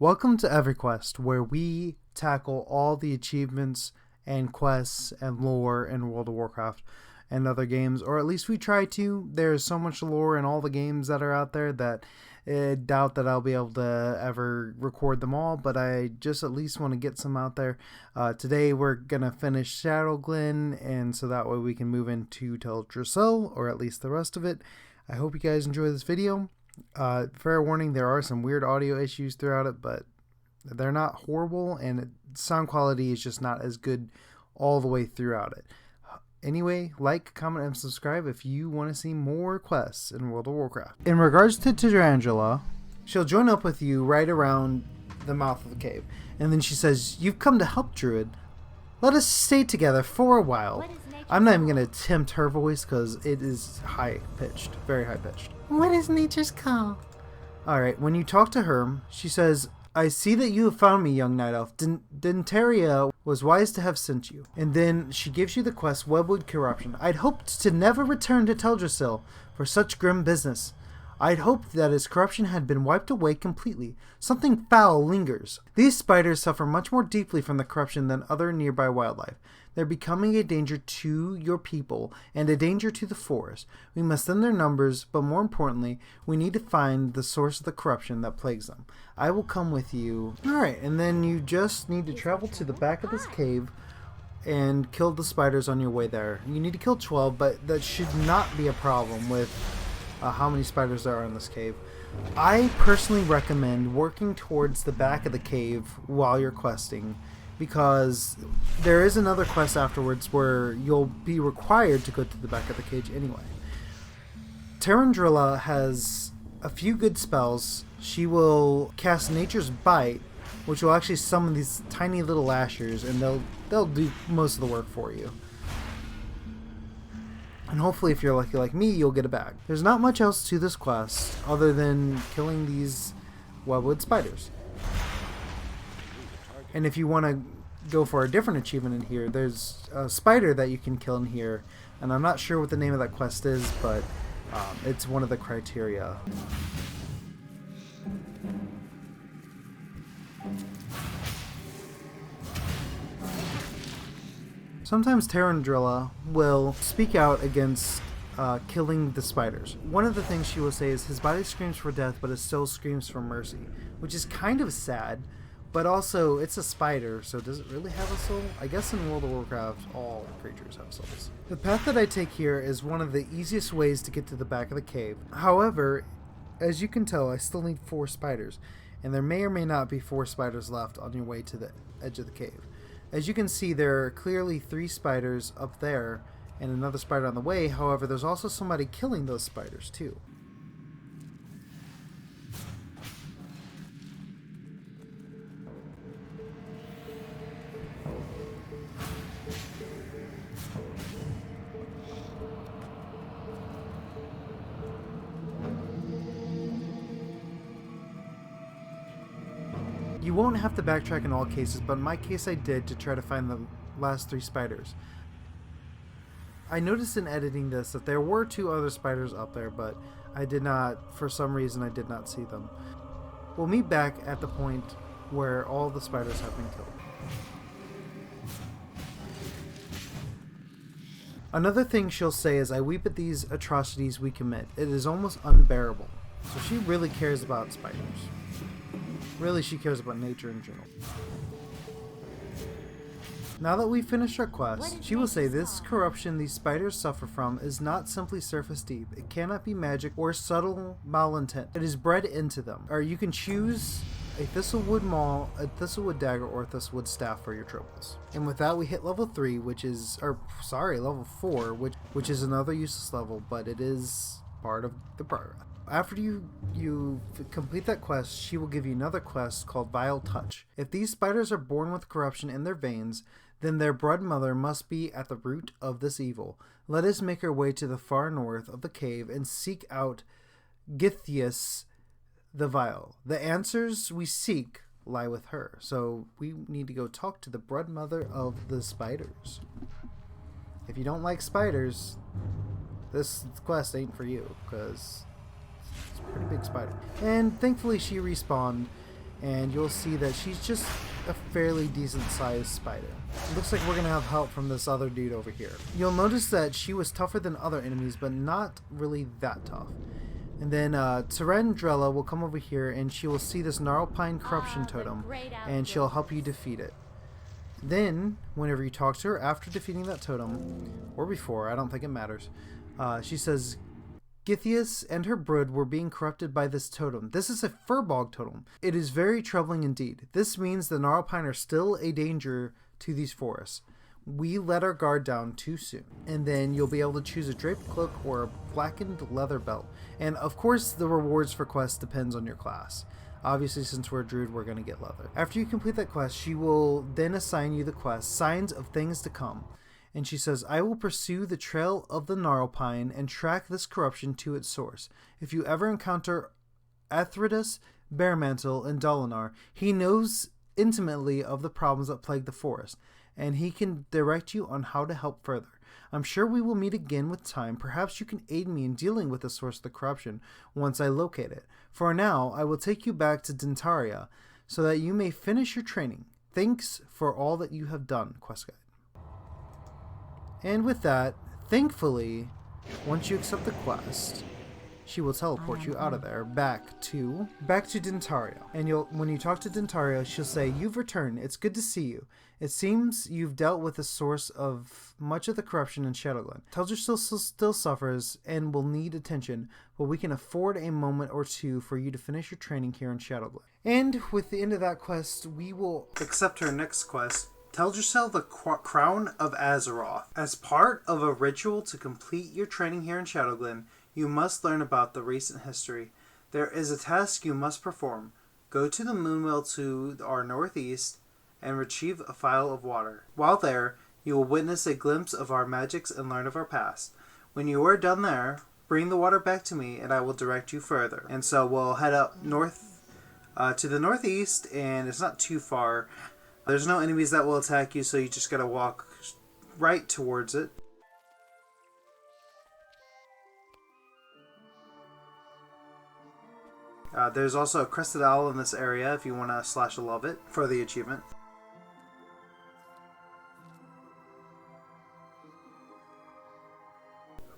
Welcome to EverQuest, where we tackle all the achievements and quests and lore in World of Warcraft and other games, or at least we try to. There's so much lore in all the games that are out there that I doubt that I'll be able to ever record them all, but I just at least want to get some out there. Today we're going to finish Shadowglen, and so that way we can move into Teldrassil, or at least the rest of it. I hope you guys enjoy this video. Fair warning, there are some weird audio issues throughout it, but they're not horrible, and sound quality is just not as good all the way throughout it. Anyway, like, comment, and subscribe if you want to see more quests in World of Warcraft. In regards to Tarantula, she'll join up with you right around the mouth of the cave, and then she says, "You've come to help, Druid. Let us stay together for a while." I'm not even going to attempt her voice because it is high-pitched, very high-pitched. What is nature's call? Alright, when you talk to her, she says, "I see that you have found me, young night elf. Dentaria was wise to have sent you." And then she gives you the quest, Webwood Corruption. "I'd hoped to never return to Teldrassil for such grim business. I'd hoped that its corruption had been wiped away completely. Something foul lingers. These spiders suffer much more deeply from the corruption than other nearby wildlife. They're becoming a danger to your people and a danger to the forest. We must thin their numbers, but more importantly, we need to find the source of the corruption that plagues them. I will come with you." Alright, and then you just need to travel to the back of this cave and kill the spiders on your way there. You need to kill 12, but that should not be a problem with how many spiders there are in this cave. I personally recommend working towards the back of the cave while you're questing, because there is another quest afterwards where you'll be required to go to the back of the cage anyway. Tarandrilla has a few good spells. She will cast Nature's Bite, which will actually summon these tiny little lashers, and they'll do most of the work for you. And hopefully, if you're lucky like me, you'll get a bag. There's not much else to this quest other than killing these webwood spiders. And if you want to go for a different achievement in here, there's a spider that you can kill in here. And I'm not sure what the name of that quest is, but it's one of the criteria. Sometimes Tarandrilla will speak out against killing the spiders. One of the things she will say is, "His body screams for death, but it still screams for mercy," which is kind of sad, but also it's a spider, so does it really have a soul? I guess in World of Warcraft, all creatures have souls. The path that I take here is one of the easiest ways to get to the back of the cave. However, as you can tell, I still need 4 spiders, and there may or may not be 4 spiders left on your way to the edge of the cave. As you can see, there are clearly 3 spiders up there and another spider on the way. However, there's also somebody killing those spiders too. You won't have to backtrack in all cases, but in my case I did to try to find the last 3 spiders. I noticed in editing this that there were 2 other spiders up there, but I did not, for some reason I did not see them. We'll meet back at the point where all the spiders have been killed. Another thing she'll say is, "I weep at these atrocities we commit. It is almost unbearable." So she really cares about spiders. Really, she cares about nature in general. Now that we've finished our quest, she will say, "This corruption these spiders suffer from is not simply surface deep. It cannot be magic or subtle malintent. It is bred into them." Or you can choose a thistlewood maul, a thistlewood dagger, or a thistlewood staff for your troubles. And with that, we hit level 3, level 4, which is another useless level, but it is part of the progress. After you complete that quest, she will give you another quest called Vile Touch. If these spiders are born with corruption in their veins, then their blood mother must be at the root of this evil. Let us make our way to the far north of the cave and seek out Githias the Vile. The answers we seek lie with her. So we need to go talk to the blood mother of the spiders. If you don't like spiders, this quest ain't for you, because it's a pretty big spider. And thankfully she respawned, and you'll see that she's just a fairly decent sized spider. It looks like we're gonna have help from this other dude over here. You'll notice that she was tougher than other enemies, but not really that tough. And then Tarandrella will come over here and she will see this Gnarlpine Corruption Totem, and she'll help you defeat it. Then, whenever you talk to her after defeating that totem, or before, I don't think it matters, she says, Githias and her brood were being corrupted by this totem. This is a Furbog totem. It is very troubling indeed. This means the Gnarlpine are still a danger to these forests. We let our guard down too soon. And then you'll be able to choose a draped cloak or a blackened leather belt. And of course the rewards for quests depends on your class. Obviously, since we're a druid, we're going to get leather. After you complete that quest, she will then assign you the quest, Signs of Things to Come. And she says, I will pursue the trail of the Gnarlpine and track this corruption to its source. If you ever encounter Athridus, Bearmantle, and Dolinar, he knows intimately of the problems that plague the forest, and he can direct you on how to help further. I'm sure we will meet again with time. Perhaps you can aid me in dealing with the source of the corruption once I locate it. For now, I will take you back to Dentaria so that you may finish your training. Thanks for all that you have done, Quest Guide. And with that, thankfully, once you accept the quest, she will teleport you out of there back to Dentaria. And when you talk to Dentaria, she'll say, You've returned. It's good to see you. It seems you've dealt with the source of much of the corruption in Shadowglen. Teldrassil still suffers and will need attention, but we can afford a moment or two for you to finish your training here in Shadowglen. And with the end of that quest, we will accept her next quest, Teldrassil, the Crown of Azeroth. As part of a ritual to complete your training here in Shadowglen, you must learn about the recent history. There is a task you must perform. Go to the Moonwell to our northeast and retrieve a phial of water. While there, you will witness a glimpse of our magics and learn of our past. When you are done there, bring the water back to me and I will direct you further. And so we'll head up north to the northeast, and it's not too far. There's no enemies that will attack you, so you just gotta walk right towards it. There's also a crested owl in this area if you want to slash a love it for the achievement.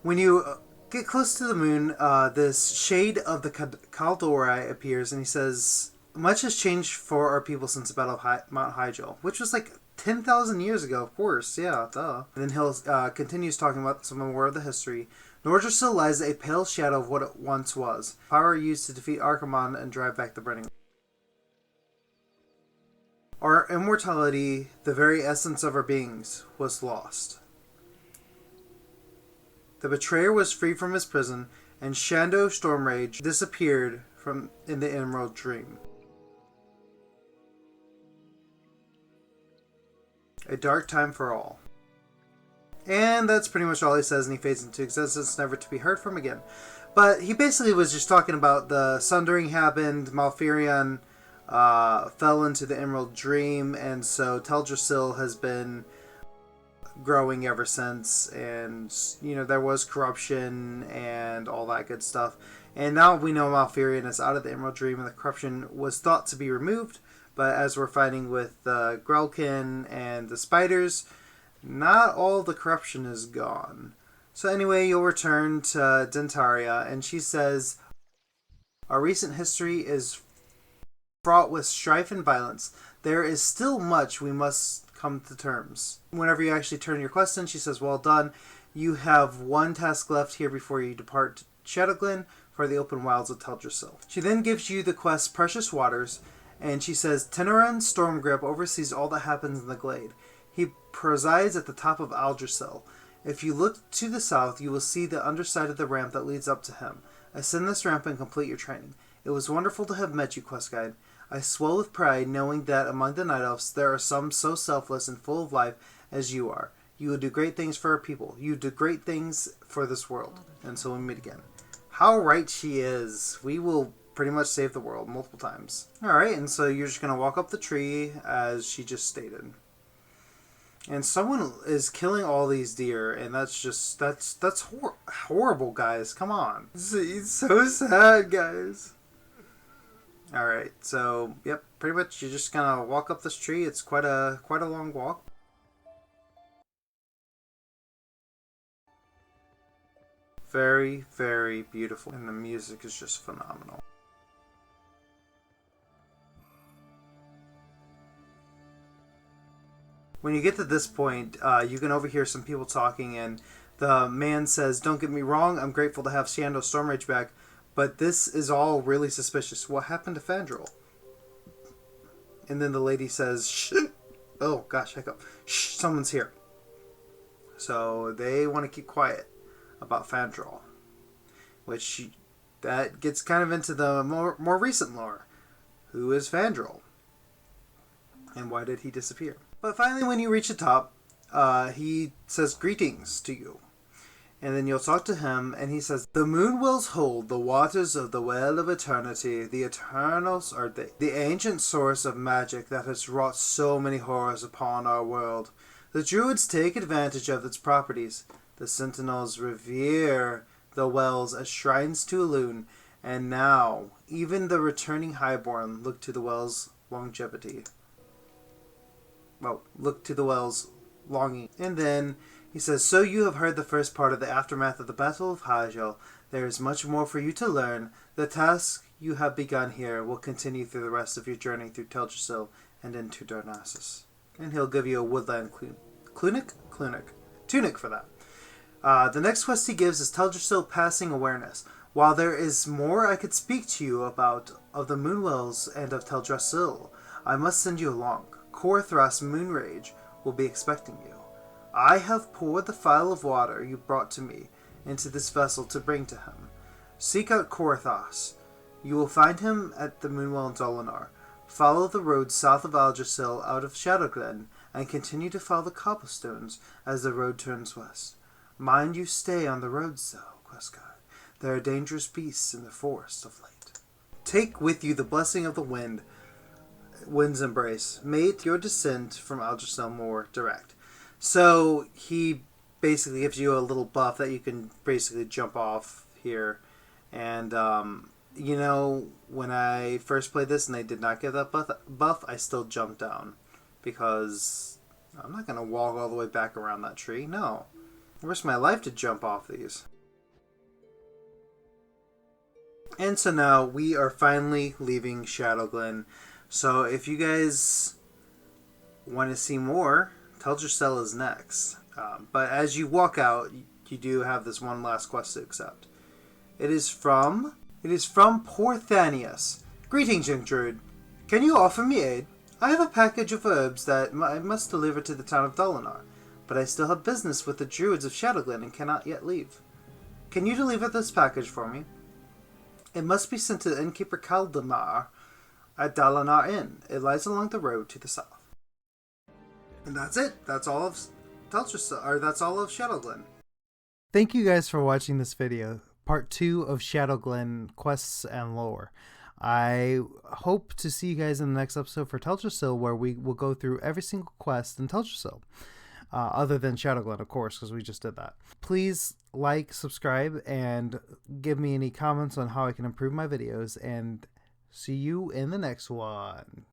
When you get close to the moon, this shade of the Kaldori appears, and he says, Much has changed for our people since the Battle of Mount Hyjal, which was like 10,000 years ago, of course, yeah, duh. And then he'll continues talking about some more of the history. Nordrassil lies a pale shadow of what it once was. Power used to defeat Archimonde and drive back the burning. Our immortality, the very essence of our beings, was lost. The betrayer was freed from his prison, and Shando Stormrage disappeared from in the Emerald Dream. A dark time for all. And that's pretty much all he says, and he fades into existence, never to be heard from again. But he basically was just talking about the Sundering happened, Malfurion fell into the Emerald Dream, and so Teldrassil has been growing ever since, and you know, there was corruption and all that good stuff. And now we know Malfurion is out of the Emerald Dream, and the corruption was thought to be removed, but as we're fighting with Grelkin and the spiders, not all the corruption is gone. So anyway, you'll return to Dentaria, and she says, Our recent history is fraught with strife and violence. There is still much we must come to terms. Whenever you actually turn your quest in, she says, Well done. You have one task left here before you depart Shadowglen for the open wilds of Teldrassil. She then gives you the quest Precious Waters, and she says, Teneran Stormgrip oversees all that happens in the glade. He presides at the top of Aldrassil. If you look to the south, you will see the underside of the ramp that leads up to him. Ascend this ramp and complete your training. It was wonderful to have met you, Quest Guide. I swell with pride knowing that among the Night Elves there are some so selfless and full of life as you are. You will do great things for our people. You do great things for this world. And so we meet again. How right she is. We will pretty much save the world multiple times. Alright, and so you're just going to walk up the tree as she just stated. And someone is killing all these deer, and that's horrible, guys. Come on. It's so sad, guys. All right, so yep, pretty much you're just gonna walk up this tree. It's quite a long walk. Very, very beautiful, and the music is just phenomenal. When you get to this point, you can overhear some people talking, and the man says, "Don't get me wrong, I'm grateful to have Sando Stormrage back, but this is all really suspicious. What happened to Fandral?" And then the lady says, "Shh." Oh gosh, hiccup. "Shh, someone's here." So they want to keep quiet about Fandral, which that gets kind of into the more recent lore. Who is Fandral? And why did he disappear? But finally, when you reach the top, he says greetings to you. And then you'll talk to him, and he says, "The moon wells hold the waters of the well of eternity, the eternals are the ancient source of magic that has wrought so many horrors upon our world. The druids take advantage of its properties. The sentinels revere the wells as shrines to Elune, and now even the returning highborn look to the well's longevity." Well, look to the well's longing. And then he says, "So you have heard the first part of the aftermath of the Battle of Hyjal. There is much more for you to learn. The task you have begun here will continue through the rest of your journey through Teldrassil and into Darnassus." And he'll give you a woodland tunic for that. The next quest he gives is Teldrassil Passing Awareness. While there is more I could speak to you about of the Moonwells and of Teldrassil, I must send you along. Korthras Moonrage will be expecting you. I have poured the phial of water you brought to me into this vessel to bring to him. Seek out Korthas. You will find him at the Moonwell in Dolinar. Follow the road south of Aldrassil out of Shadowglen and continue to follow the cobblestones as the road turns west. Mind you stay on the roads though, quest guide. There are dangerous beasts in the forest of late. Take with you the blessing of the wind's embrace. Make your descent from Aldrassil more direct. So he basically gives you a little buff that you can basically jump off here. And when I first played this and they did not give that buff, I still jumped down because I'm not gonna walk all the way back around that tree. No, I risk my life to jump off these. And so now we are finally leaving Shadowglen. So if you guys want to see more, Teldrassil is next. But as you walk out, you do have this one last quest to accept. It is from poor Thanius. "Greetings, young druid. Can you offer me aid? I have a package of herbs that I must deliver to the town of Dolinar, but I still have business with the druids of Shadowglen and cannot yet leave. Can you deliver this package for me? It must be sent to the innkeeper Kaldemar at Dalinar Inn. It lies along the road to the south." And that's it. That's all of that's all of Shadowglen. Thank you guys for watching this video, part 2 of Shadowglen quests and lore. I hope to see you guys in the next episode for Teldrassil, where we will go through every single quest in Teldrassil. Other than Shadowglen, of course, because we just did that. Please like, subscribe, and give me any comments on how I can improve my videos, and see you in the next one.